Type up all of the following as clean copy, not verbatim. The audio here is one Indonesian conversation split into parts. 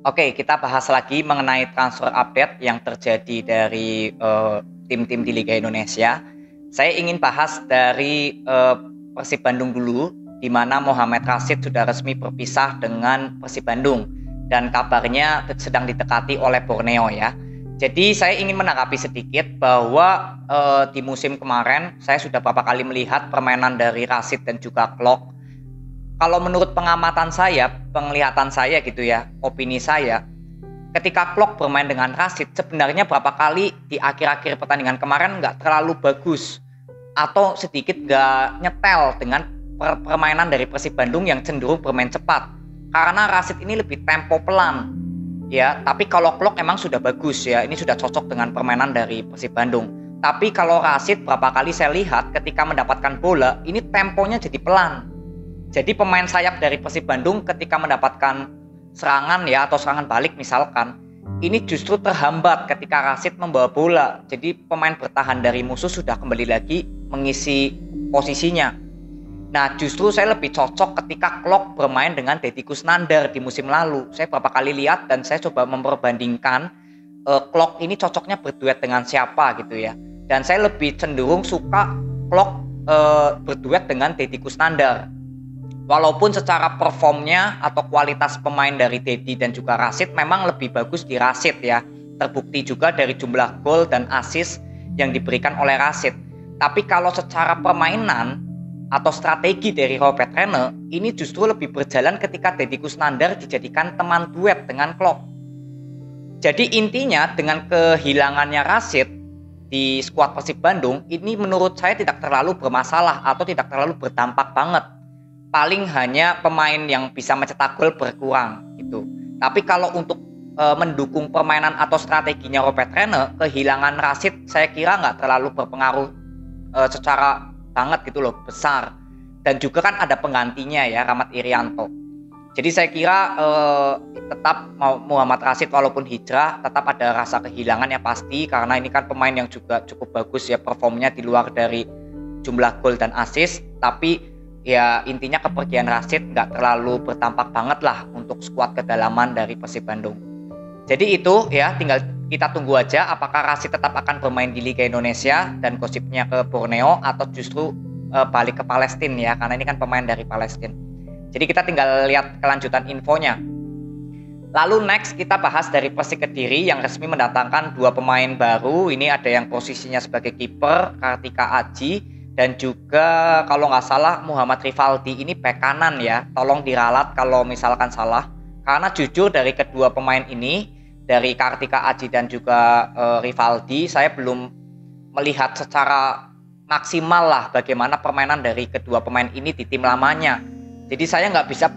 Oke, kita bahas lagi mengenai transfer update yang terjadi dari tim-tim di Liga Indonesia. Saya ingin bahas dari Persib Bandung dulu, di mana Mohamed Rashid sudah resmi berpisah dengan Persib Bandung dan kabarnya sedang didekati oleh Borneo ya. Jadi saya ingin menanggapi sedikit bahwa di musim kemarin saya sudah beberapa kali melihat permainan dari Rashid dan juga Klok. Kalau menurut pengamatan saya, penglihatan saya gitu ya, opini saya, ketika Klok bermain dengan Rashid, sebenarnya berapa kali di akhir-akhir pertandingan kemarin nggak terlalu bagus atau sedikit nggak nyetel dengan permainan dari Persib Bandung yang cenderung bermain cepat. Karena Rashid ini lebih tempo pelan, ya. Tapi kalau Klok emang sudah bagus ya, ini sudah cocok dengan permainan dari Persib Bandung. Tapi kalau Rashid berapa kali saya lihat ketika mendapatkan bola, ini temponya jadi pelan. Jadi pemain sayap dari Persib Bandung ketika mendapatkan serangan ya atau serangan balik misalkan, ini justru terhambat ketika Rashid membawa bola. Jadi pemain bertahan dari musuh sudah kembali lagi mengisi posisinya. Nah, justru saya lebih cocok ketika Klok bermain dengan Deddy Kusnandar di musim lalu. Saya beberapa kali lihat dan saya coba memperbandingkan Klok ini cocoknya berduet dengan siapa gitu ya. Dan saya lebih cenderung suka Klok berduet dengan Deddy Kusnandar. Walaupun secara performnya atau kualitas pemain dari Deddy dan juga Rashid memang lebih bagus di Rashid ya. Terbukti juga dari jumlah gol dan assist yang diberikan oleh Rashid. Tapi kalau secara permainan atau strategi dari Robert Rene, ini justru lebih berjalan ketika Deddy Kusnandar dijadikan teman duet dengan Klok. Jadi intinya dengan kehilangannya Rashid di skuad Persib Bandung, ini menurut saya tidak terlalu bermasalah atau tidak terlalu berdampak banget. Paling hanya pemain yang bisa mencetak gol berkurang gitu. Tapi kalau untuk mendukung permainan atau strateginya Robert Rene, kehilangan Rashid saya kira nggak terlalu berpengaruh secara banget gitu loh, besar. Dan juga kan ada penggantinya ya, Rahmat Irianto. Jadi saya kira tetap Muhammad Rashid walaupun hijrah tetap ada rasa kehilangan ya pasti, karena ini kan pemain yang juga cukup bagus ya performnya di luar dari jumlah gol dan assist. Tapi ya intinya kepergian Rashid nggak terlalu berdampak banget lah untuk skuad kedalaman dari Persib Bandung. Jadi itu ya, tinggal kita tunggu aja apakah Rashid tetap akan bermain di Liga Indonesia dan gosipnya ke Borneo atau justru balik ke Palestina ya, karena ini kan pemain dari Palestina. Jadi kita tinggal lihat kelanjutan infonya. Lalu next kita bahas dari Persik Kediri yang resmi mendatangkan 2 pemain baru. Ini ada yang posisinya sebagai kiper, Kartika Aji, dan juga kalau nggak salah Muhammad Rivaldi, ini bek kanan ya. Tolong diralat kalau misalkan salah. Karena jujur dari kedua pemain ini, dari Kartika Aji dan juga Rivaldi, saya belum melihat secara maksimal lah bagaimana permainan dari kedua pemain ini di tim lamanya. Jadi saya nggak bisa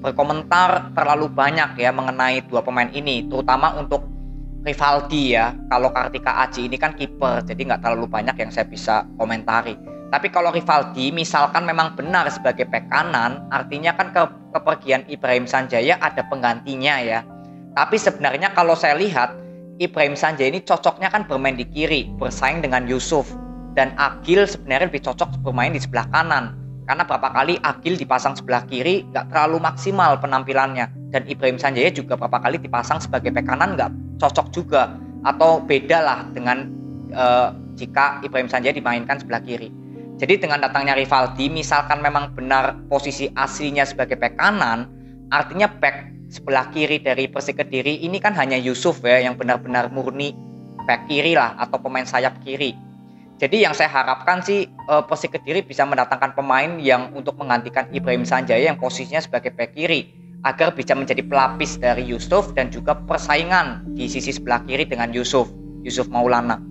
berkomentar terlalu banyak ya mengenai 2 pemain ini, terutama untuk Rivaldi ya. Kalau Kartika Aji ini kan kiper, jadi nggak terlalu banyak yang saya bisa komentari. Tapi kalau Rivaldi misalkan memang benar sebagai bek kanan, artinya kan kepergian Ibrahim Sanjaya ada penggantinya ya. Tapi sebenarnya kalau saya lihat, Ibrahim Sanjaya ini cocoknya kan bermain di kiri, bersaing dengan Yusuf. Dan Agil sebenarnya lebih cocok bermain di sebelah kanan. Karena berapa kali Agil dipasang sebelah kiri nggak terlalu maksimal penampilannya. Dan Ibrahim Sanjaya juga berapa kali dipasang sebagai bek kanan nggak cocok juga. Atau beda lah dengan jika Ibrahim Sanjaya dimainkan sebelah kiri. Jadi dengan datangnya Rivaldi, misalkan memang benar posisi aslinya sebagai bek kanan, artinya bek sebelah kiri dari Persik Kediri ini kan hanya Yusuf ya, yang benar-benar murni bek kiri lah atau pemain sayap kiri. Jadi yang saya harapkan sih Persik Kediri bisa mendatangkan pemain yang untuk menggantikan Ibrahim Sanjaya yang posisinya sebagai bek kiri, agar bisa menjadi pelapis dari Yusuf dan juga persaingan di sisi sebelah kiri dengan Yusuf Maulana.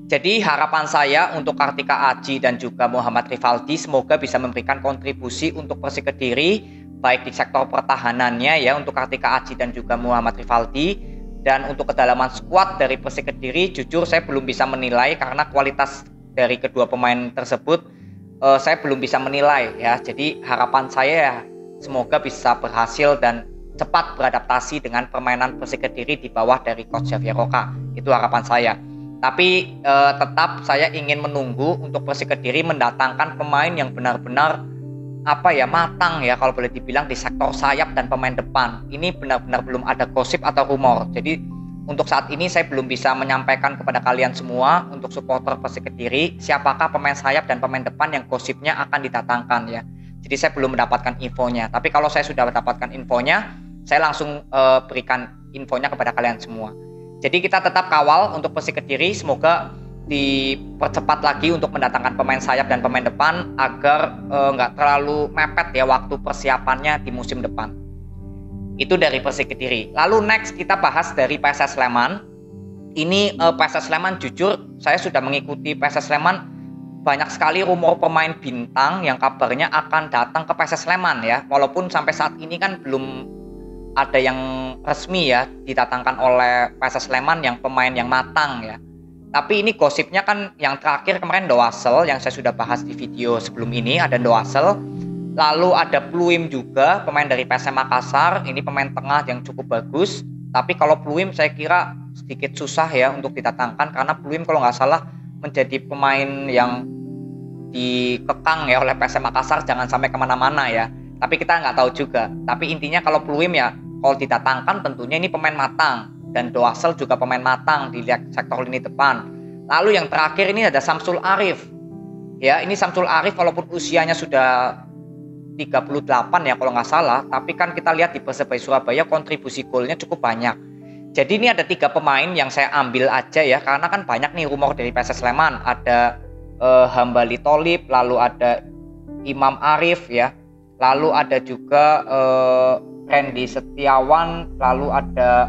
Jadi harapan saya untuk Kartika Aji dan juga Muhammad Rivaldi semoga bisa memberikan kontribusi untuk Persik Kediri, baik di sektor pertahanannya ya untuk Kartika Aji dan juga Muhammad Rivaldi. Dan untuk kedalaman skuad dari Persik Kediri, jujur saya belum bisa menilai karena kualitas dari kedua pemain tersebut saya belum bisa menilai ya. Jadi harapan saya ya semoga bisa berhasil dan cepat beradaptasi dengan permainan Persik Kediri di bawah dari Coach Javier Roca. Itu harapan saya. Tapi tetap saya ingin menunggu untuk Persik Kediri mendatangkan pemain yang benar-benar matang ya kalau boleh dibilang di sektor sayap dan pemain depan. Ini benar-benar belum ada gosip atau rumor. Jadi untuk saat ini saya belum bisa menyampaikan kepada kalian semua untuk supporter Persik Kediri siapakah pemain sayap dan pemain depan yang gosipnya akan didatangkan ya. Jadi saya belum mendapatkan infonya. Tapi kalau saya sudah mendapatkan infonya, saya langsung berikan infonya kepada kalian semua. Jadi kita tetap kawal untuk Persik Kediri, semoga dipercepat lagi untuk mendatangkan pemain sayap dan pemain depan agar nggak terlalu mepet ya waktu persiapannya di musim depan. Itu dari Persik Kediri. Lalu next kita bahas dari PSS Sleman. Ini PSS Sleman, jujur saya sudah mengikuti PSS Sleman, banyak sekali rumor pemain bintang yang kabarnya akan datang ke PSS Sleman ya. Walaupun sampai saat ini kan belum ada yang resmi ya didatangkan oleh PSS Sleman yang pemain yang matang ya. Tapi ini gosipnya kan yang terakhir kemarin Doasel yang saya sudah bahas di video sebelum ini, ada Doasel. Lalu ada Pluim juga, pemain dari PSM Makassar. Ini pemain tengah yang cukup bagus. Tapi kalau Pluim saya kira sedikit susah ya untuk didatangkan karena Pluim kalau nggak salah menjadi pemain yang dikekang ya oleh PSM Makassar jangan sampai kemana-mana ya. Tapi kita nggak tahu juga. Tapi intinya kalau Pluim ya kalau didatangkan tentunya ini pemain matang. Dan Doasel juga pemain matang di sektor lini depan. Lalu yang terakhir ini ada Samsul Arif. Ya, ini Samsul Arif walaupun usianya sudah 38 ya kalau nggak salah, tapi kan kita lihat di Persebaya Surabaya kontribusi golnya cukup banyak. Jadi ini ada 3 pemain yang saya ambil aja ya, karena kan banyak nih rumor dari PSS Sleman. Ada Hambali Tholib, lalu ada Imam Arif ya, lalu ada juga Randy Setiawan, lalu ada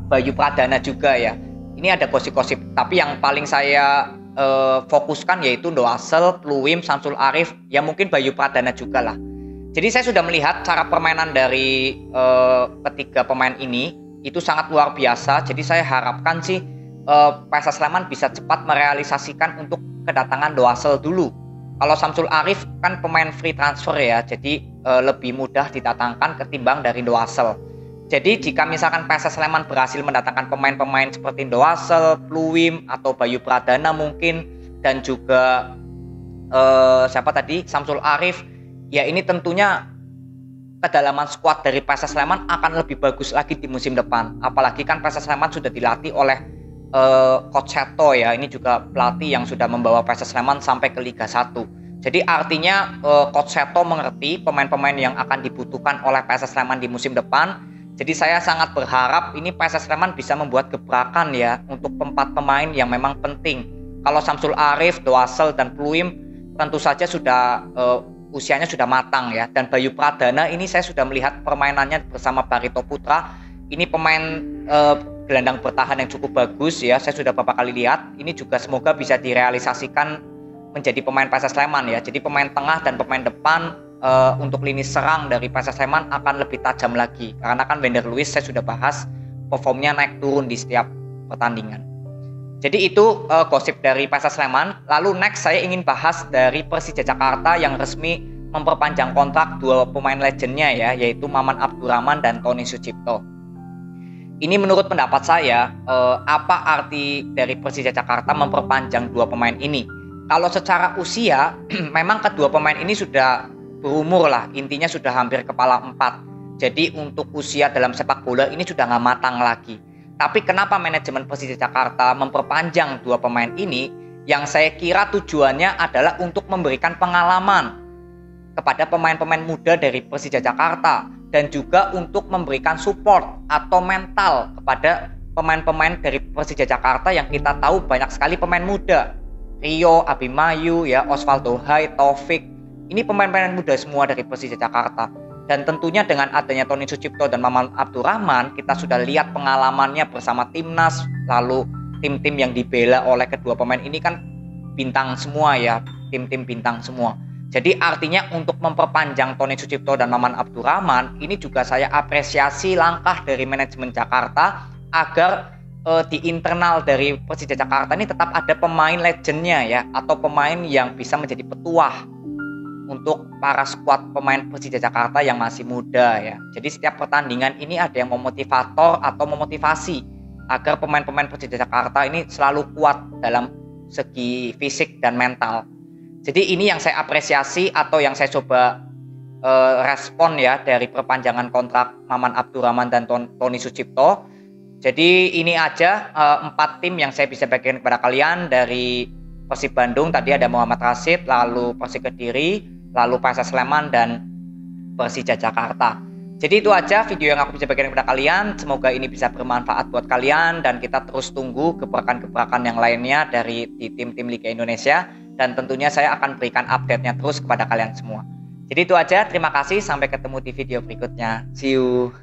Bayu Pradana juga ya. Ini ada gosip-gosip, tapi yang paling saya fokuskan yaitu Doasel, Pluim, Samsul Arif, ya mungkin Bayu Pradana juga lah. Jadi saya sudah melihat cara permainan dari ketiga pemain ini itu sangat luar biasa. Jadi saya harapkan sih PSS Sleman bisa cepat merealisasikan untuk kedatangan Doasel dulu. Kalau Samsul Arif kan pemain free transfer ya, jadi lebih mudah didatangkan ketimbang dari Doasel. Jadi jika misalkan PSS Sleman berhasil mendatangkan pemain-pemain seperti Doasel, Pluim, atau Bayu Pradana mungkin, dan juga siapa tadi, Samsul Arif, ya ini tentunya kedalaman skuad dari PSS Sleman akan lebih bagus lagi di musim depan. Apalagi kan PSS Sleman sudah dilatih oleh Coach Seto ya, ini juga pelatih yang sudah membawa PSS Sleman sampai ke Liga 1. Jadi artinya Coach Seto mengerti pemain-pemain yang akan dibutuhkan oleh PSS Sleman di musim depan. Jadi saya sangat berharap ini PSS Sleman bisa membuat gebrakan ya untuk 4 pemain yang memang penting. Kalau Samsul Arif, Doasel, dan Pluim tentu saja sudah usianya sudah matang ya. Dan Bayu Pradana ini saya sudah melihat permainannya bersama Barito Putra. Ini pemain gelandang bertahan yang cukup bagus ya. Saya sudah beberapa kali lihat. Ini juga semoga bisa direalisasikan menjadi pemain PSS Sleman ya. Jadi pemain tengah dan pemain depan untuk lini serang dari PSS Sleman akan lebih tajam lagi. Karena kan Wender Luiz saya sudah bahas performnya naik turun di setiap pertandingan. Jadi itu gosip dari PSS Sleman. Lalu next saya ingin bahas dari Persija Jakarta yang resmi memperpanjang kontrak 2 pemain legendnya ya, yaitu Maman Abdurrahman dan Tony Sucipto. Ini menurut pendapat saya, apa arti dari Persija Jakarta memperpanjang 2 pemain ini? Kalau secara usia, memang kedua pemain ini sudah berumur lah, intinya sudah hampir kepala 4. Jadi untuk usia dalam sepak bola ini sudah nggak matang lagi. Tapi kenapa manajemen Persija Jakarta memperpanjang 2 pemain ini? Yang saya kira tujuannya adalah untuk memberikan pengalaman kepada pemain-pemain muda dari Persija Jakarta dan juga untuk memberikan support atau mental kepada pemain-pemain dari Persija Jakarta yang kita tahu banyak sekali pemain muda. Rio, Abimayu, ya, Osvaldo Hai, Taufik. Ini pemain-pemain muda semua dari Persija Jakarta. Dan tentunya dengan adanya Tony Sucipto dan Maman Abdurrahman, kita sudah lihat pengalamannya bersama timnas, lalu tim-tim yang dibela oleh kedua pemain ini kan bintang semua ya, tim-tim bintang semua. Jadi artinya untuk memperpanjang Tony Sucipto dan Maman Abdurrahman, ini juga saya apresiasi langkah dari manajemen Jakarta agar di internal dari Persija Jakarta ini tetap ada pemain legendnya ya, atau pemain yang bisa menjadi petuah untuk para skuad pemain Persija Jakarta yang masih muda ya. Jadi setiap pertandingan ini ada yang memotivator atau memotivasi agar pemain-pemain Persija Jakarta ini selalu kuat dalam segi fisik dan mental. Jadi ini yang saya apresiasi atau yang saya coba respon ya dari perpanjangan kontrak Maman Abdurrahman dan Tony Sucipto. Jadi ini aja 4 tim yang saya bisa bagikan kepada kalian dari Persib Bandung. Tadi ada Muhammad Rashid, lalu Persik Kediri, lalu PSS Sleman, dan Persija Jakarta. Jadi itu aja video yang aku bisa bagikan kepada kalian. Semoga ini bisa bermanfaat buat kalian dan kita terus tunggu gebrakan-gebrakan yang lainnya dari di tim-tim Liga Indonesia. Dan tentunya saya akan berikan update-nya terus kepada kalian semua. Jadi itu aja, terima kasih, sampai ketemu di video berikutnya. See you.